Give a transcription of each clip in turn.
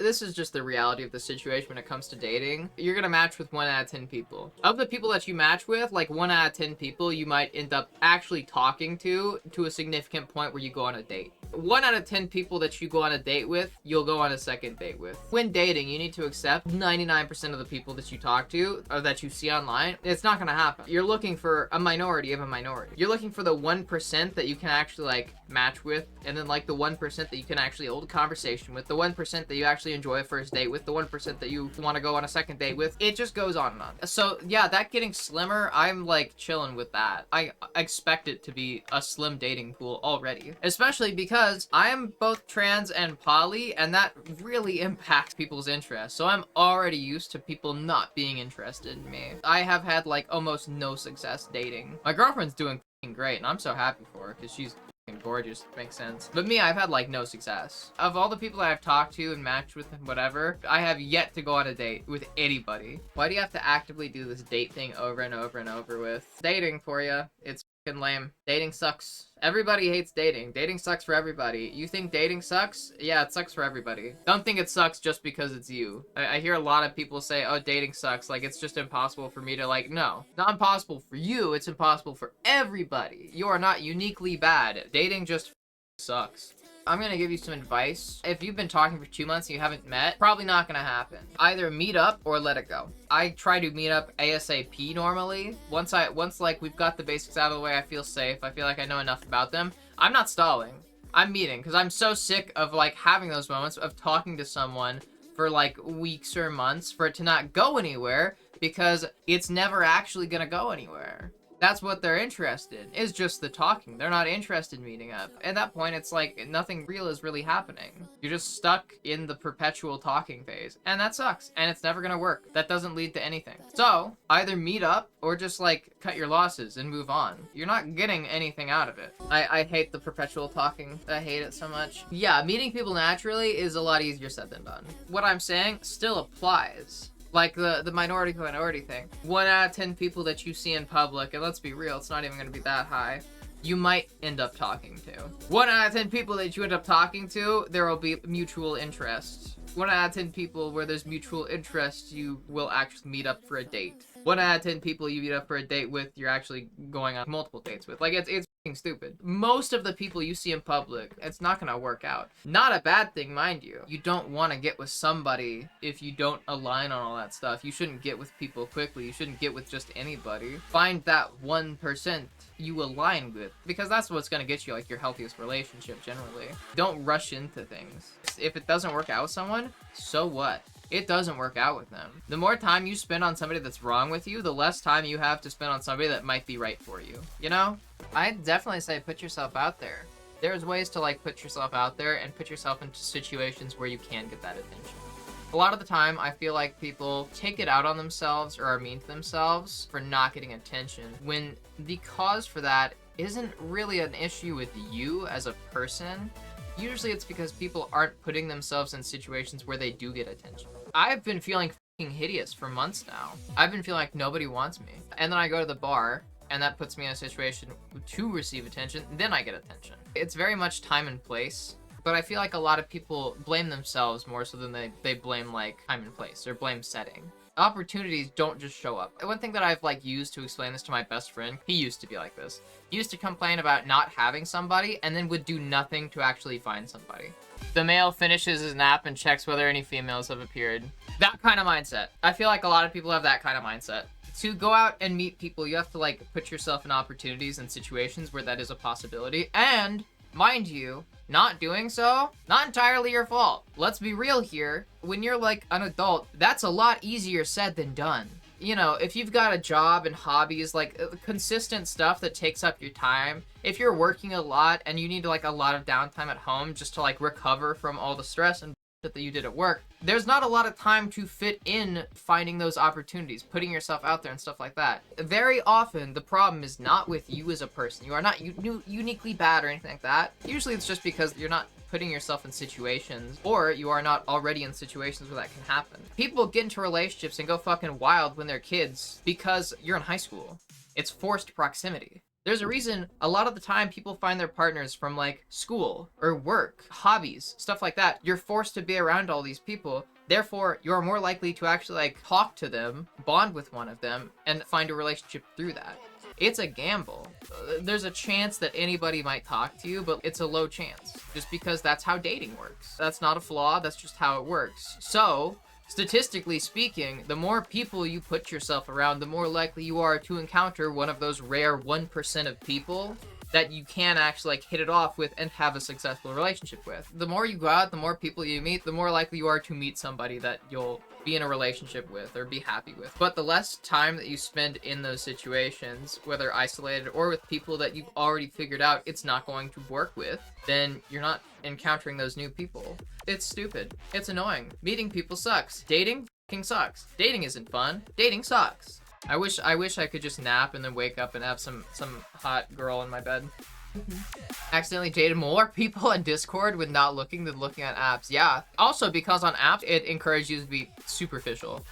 This is just the reality of the situation when it comes to dating. You're gonna match with 1 out of 10 people. Of the people that you match with, like 1 out of 10 people you might end up actually talking to a significant point where you go on a date. 1 out of 10 people that you go on a date with, you'll go on a second date with. When dating, you need to accept 99% of the people that you talk to or that you see online. It's not gonna happen. You're looking for a minority of a minority. You're looking for the 1% that you can actually like match with, and then like the 1% that you can actually hold a conversation with, the 1% that you actually enjoy a first date with, the 1% that you want to go on a second date with. It just goes on and on. So yeah, that getting slimmer, I'm like chilling with that. I expect it to be a slim dating pool already, especially because I am both trans and poly, and that really impacts people's interests. So I'm already used to people not being interested in me. I have had like almost no success dating. My girlfriend's doing great, and I'm so happy for her because she's gorgeous. Makes sense. But me, I've had like no success. Of all the people that I've talked to and matched with and whatever, I have yet to go on a date with anybody. Why do you have to actively do this date thing over and over and over with? Dating for you, it's fucking lame. Dating sucks. Everybody hates dating. Dating sucks for everybody. You think dating sucks? Yeah, it sucks for everybody. Don't think it sucks just because it's you. I hear a lot of people say, oh, dating sucks. Like, it's just impossible for me to, like, no. It's not impossible for you. It's impossible for everybody. You are not uniquely bad. Dating just sucks. I'm gonna give you some advice. If you've been talking for 2 months and you haven't met, probably not gonna happen. Either meet up or let it go. I try to meet up ASAP normally. Once like we've got the basics out of the way, I feel safe. I feel like I know enough about them. I'm not stalling. I'm meeting because I'm so sick of like having those moments of talking to someone for like weeks or months for it to not go anywhere because it's never actually gonna go anywhere. That's what they're interested in, is just the talking. They're not interested in meeting up. At that point, it's like nothing real is really happening. You're just stuck in the perpetual talking phase. And that sucks. And it's never gonna work. That doesn't lead to anything. So, either meet up or just like cut your losses and move on. You're not getting anything out of it. I hate the perpetual talking. I hate it so much. Yeah, meeting people naturally is a lot easier said than done. What I'm saying still applies. Like the minority thing. 1 out of 10 people that you see in public, and let's be real, it's not even going to be that high, you might end up talking to. 1 out of 10 people that you end up talking to, there will be mutual interest. 1 out of 10 people where there's mutual interest, you will actually meet up for a date. 1 out of 10 people you meet up for a date with, you're actually going on multiple dates with. Like, it's fucking stupid. Most of the people you see in public, it's not gonna work out. Not a bad thing, mind you. You don't want to get with somebody if you don't align on all that stuff. You shouldn't get with people quickly. You shouldn't get with just anybody. Find that 1% you align with, because that's what's gonna get you like your healthiest relationship generally. Don't rush into things. If it doesn't work out with someone, so what? It doesn't work out with them. The more time you spend on somebody that's wrong with you, the less time you have to spend on somebody that might be right for you. You know? I'd definitely say put yourself out there. There's ways to like put yourself out there and put yourself into situations where you can get that attention. A lot of the time, I feel like people take it out on themselves or are mean to themselves for not getting attention, when the cause for that isn't really an issue with you as a person. Usually it's because people aren't putting themselves in situations where they do get attention. I've been feeling fucking hideous for months now. I've been feeling like nobody wants me. And then I go to the bar, and that puts me in a situation to receive attention, then I get attention. It's very much time and place, but I feel like a lot of people blame themselves more so than they blame like time and place, or blame setting. Opportunities don't just show up. One thing that I've like used to explain this to my best friend, he used to be like this. He used to complain about not having somebody and then would do nothing to actually find somebody. The male finishes his nap and checks whether any females have appeared. That kind of mindset. I feel like a lot of people have that kind of mindset. To go out and meet people, you have to like put yourself in opportunities and situations where that is a possibility. And mind you, not doing so, not entirely your fault. Let's be real here. When you're like an adult, that's a lot easier said than done. You know, if you've got a job and hobbies, like consistent stuff that takes up your time, if you're working a lot and you need like a lot of downtime at home just to like recover from all the stress and that you did at work, there's not a lot of time to fit in finding those opportunities, putting yourself out there and stuff like that. Very often, the problem is not with you as a person. You are not uniquely bad or anything like that. Usually it's just because you're not putting yourself in situations, or you are not already in situations where that can happen. People get into relationships and go fucking wild when they're kids because you're in high school. It's forced proximity. There's a reason a lot of the time people find their partners from like school or work, hobbies, stuff like that. You're forced to be around all these people. Therefore, you're more likely to actually like talk to them, bond with one of them, and find a relationship through that. It's a gamble. There's a chance that anybody might talk to you, but it's a low chance just because that's how dating works. That's not a flaw, that's just how it works. So, statistically speaking, the more people you put yourself around, the more likely you are to encounter one of those rare 1% of people that you can actually like hit it off with and have a successful relationship with. The more you go out, the more people you meet, the more likely you are to meet somebody that you'll be in a relationship with or be happy with. But the less time that you spend in those situations, whether isolated or with people that you've already figured out it's not going to work with, then you're not encountering those new people. It's stupid. It's annoying. Meeting people sucks. Dating fucking sucks. Dating isn't fun. Dating sucks. I wish I could just nap and then wake up and have some hot girl in my bed. Accidentally dated more people on Discord with not looking than looking at apps. Yeah. Also, because on apps, it encourages you to be superficial.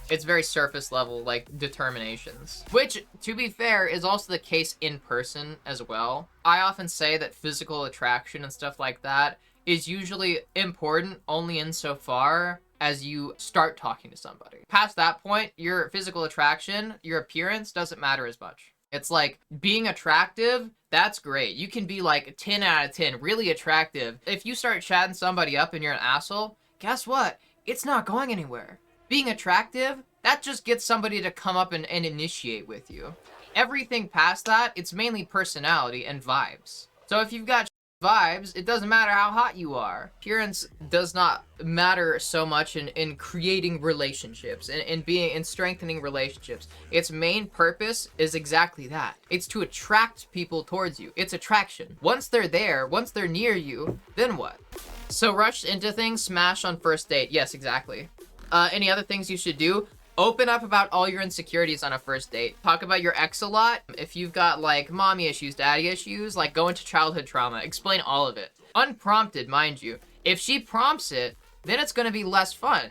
It's very surface level, like, determinations. Which, to be fair, is also the case in person as well. I often say that physical attraction and stuff like that is usually important only insofar as you start talking to somebody. Past that point, your physical attraction, your appearance doesn't matter as much. It's like, being attractive, that's great. You can be like 10 out of 10, really attractive. If you start chatting somebody up and you're an asshole, guess what? It's not going anywhere. Being attractive, that just gets somebody to come up and initiate with you. Everything past that, it's mainly personality and vibes. So if you've got vibes, it doesn't matter how hot you are. Appearance does not matter so much in creating relationships and being in strengthening relationships. Its main purpose is exactly that. It's to attract people towards you. It's attraction. Once they're there, once they're near you, then what? So rush into things, smash on first date. Yes, exactly. Any other things you should do? Open up about all your insecurities on a first date. Talk about your ex a lot. If you've got like mommy issues, daddy issues, like go into childhood trauma. Explain all of it. Unprompted, mind you. If she prompts it, then it's gonna be less fun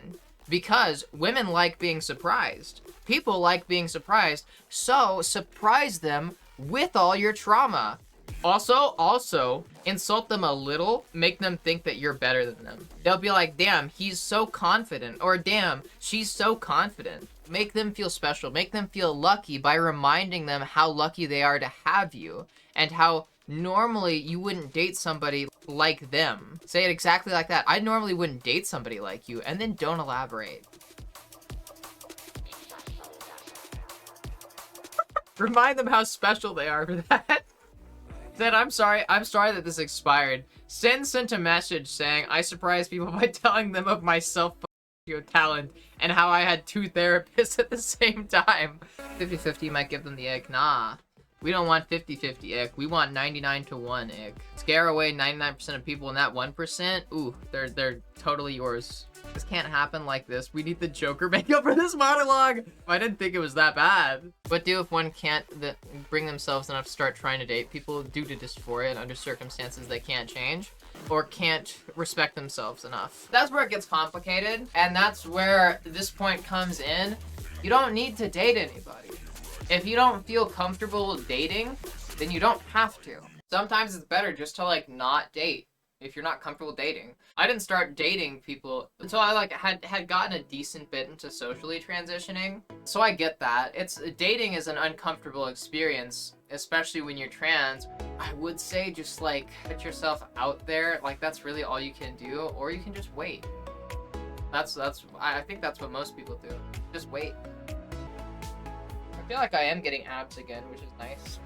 because women like being surprised. People like being surprised, so surprise them with all your trauma. Also, insult them a little, make them think that you're better than them. They'll be like, damn, he's so confident, or damn, she's so confident. Make them feel special, make them feel lucky by reminding them how lucky they are to have you, and how normally you wouldn't date somebody like them. Say it exactly like that. I normally wouldn't date somebody like you, and then don't elaborate. Remind them how special they are for that. Then I'm sorry that this expired. Sent a message saying, I surprised people by telling them of my talent and how I had 2 therapists at the same time. 50-50 might give them the ick. Nah. We don't want 50-50 ick. We want 99-1 ick. Scare away 99% of people, and that 1%, ooh, they're totally yours. This can't happen like this. We need the Joker makeup for this monologue. I didn't think it was that bad. What do if one can't bring themselves enough to start trying to date people due to dysphoria and under circumstances they can't change? Or can't respect themselves enough? That's where it gets complicated, and that's where this point comes in. You don't need to date anybody. If you don't feel comfortable dating, then you don't have to. Sometimes it's better just to like not date if you're not comfortable dating. I didn't start dating people until I like had gotten a decent bit into socially transitioning. So I get that. Dating is an uncomfortable experience, especially when you're trans. I would say just like put yourself out there. Like that's really all you can do, or you can just wait. I think that's what most people do. Just wait. I feel like I am getting abs again, which is nice.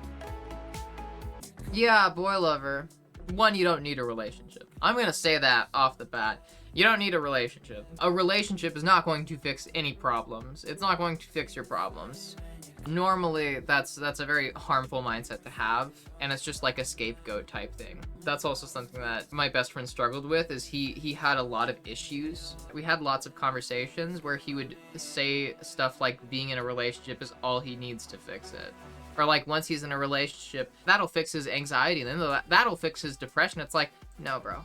Yeah, boy lover. One, you don't need a relationship. I'm gonna say that off the bat. You don't need a relationship. A relationship is not going to fix any problems. It's not going to fix your problems. Normally, that's a very harmful mindset to have, and it's just like a scapegoat type thing. That's also something that my best friend struggled with, is he had a lot of issues. We had lots of conversations where he would say stuff like being in a relationship is all he needs to fix it. Or like once he's in a relationship, that'll fix his anxiety, and then that'll fix his depression. It's like, no, bro.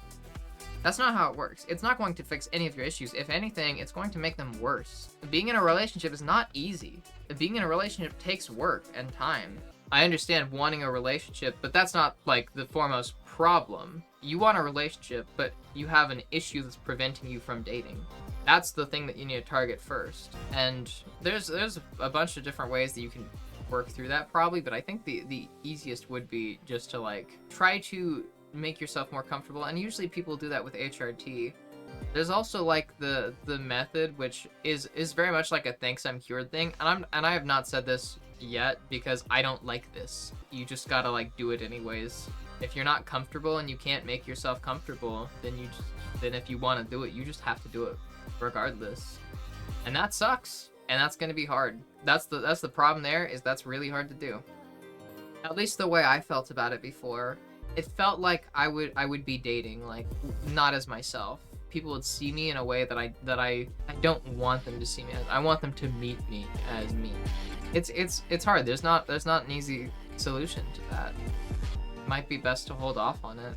That's not how it works. It's not going to fix any of your issues. If anything, it's going to make them worse. Being in a relationship is not easy. Being in a relationship takes work and time. I understand wanting a relationship, but that's not like the foremost problem. You want a relationship, but you have an issue that's preventing you from dating. That's the thing that you need to target first. And there's a bunch of different ways that you can work through that probably, but I think the easiest would be just to like try to make yourself more comfortable, and usually people do that with HRT. There's also like the method, which is very much like a thanks I'm cured thing, and I have not said this yet because I don't like this. You just gotta like do it anyways. If you're not comfortable and you can't make yourself comfortable, then if you want to do it, you just have to do it regardless, and that sucks, and that's gonna be hard. That's the problem there, is that's really hard to do. At least the way I felt about it before, it felt like I would be dating like not as myself. People would see me in a way that I don't want them to see me as. I want them to meet me as me. It's hard. There's not an easy solution to that. It might be best to hold off on it,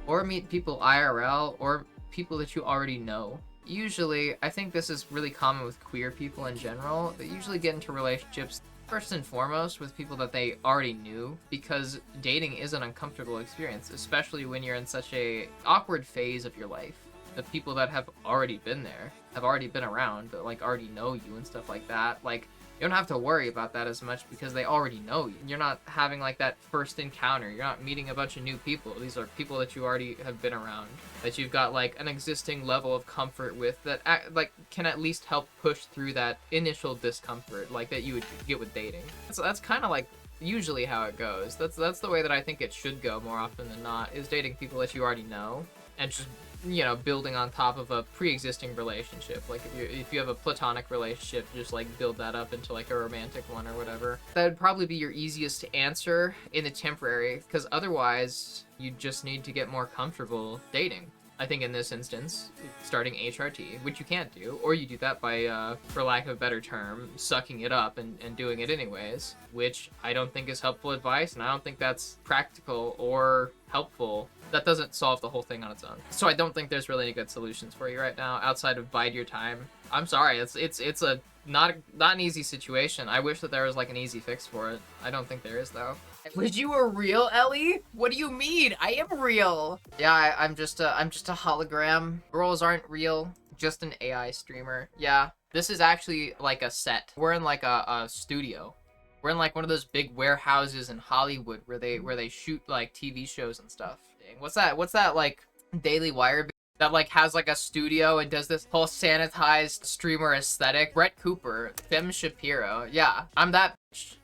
or meet people IRL, or people that you already know. Usually, I think this is really common with queer people in general. They usually get into relationships first and foremost with people that they already knew, because dating is an uncomfortable experience, especially when you're in such a awkward phase of your life. The people that have already been there, have already been around, that like already know you and stuff like that, like you don't have to worry about that as much because they already know you. You're not having like that first encounter. You're not meeting a bunch of new people. These are people that you already have been around, that you've got like an existing level of comfort with, that like can at least help push through that initial discomfort like that you would get with dating. So that's kind of like usually how it goes. That's the way that I think it should go more often than not, is dating people that you already know and just, you know, building on top of a pre-existing relationship. Like if you have a platonic relationship, just like build that up into like a romantic one or whatever. That would probably be your easiest to answer in the temporary, because otherwise you just need to get more comfortable dating. I think in this instance, starting HRT, which you can't do, or you do that by, for lack of a better term, sucking it up and doing it anyways, which I don't think is helpful advice, and I don't think that's practical or helpful. That doesn't solve the whole thing on its own. So I don't think there's really any good solutions for you right now outside of bide your time. I'm sorry, it's a not an easy situation. I wish that there was like an easy fix for it. I don't think there is though. Was you a real Ellie? What do you mean? I am real. Yeah, I'm just a hologram. Girls aren't real. Just an AI streamer. Yeah, this is actually like a set. We're in like a studio. We're in like one of those big warehouses in Hollywood where they shoot like TV shows and stuff. Dang, what's that like Daily Wire that like has like a studio and does this whole sanitized streamer aesthetic? Brett Cooper, Fem Shapiro. Yeah, I'm that bitch.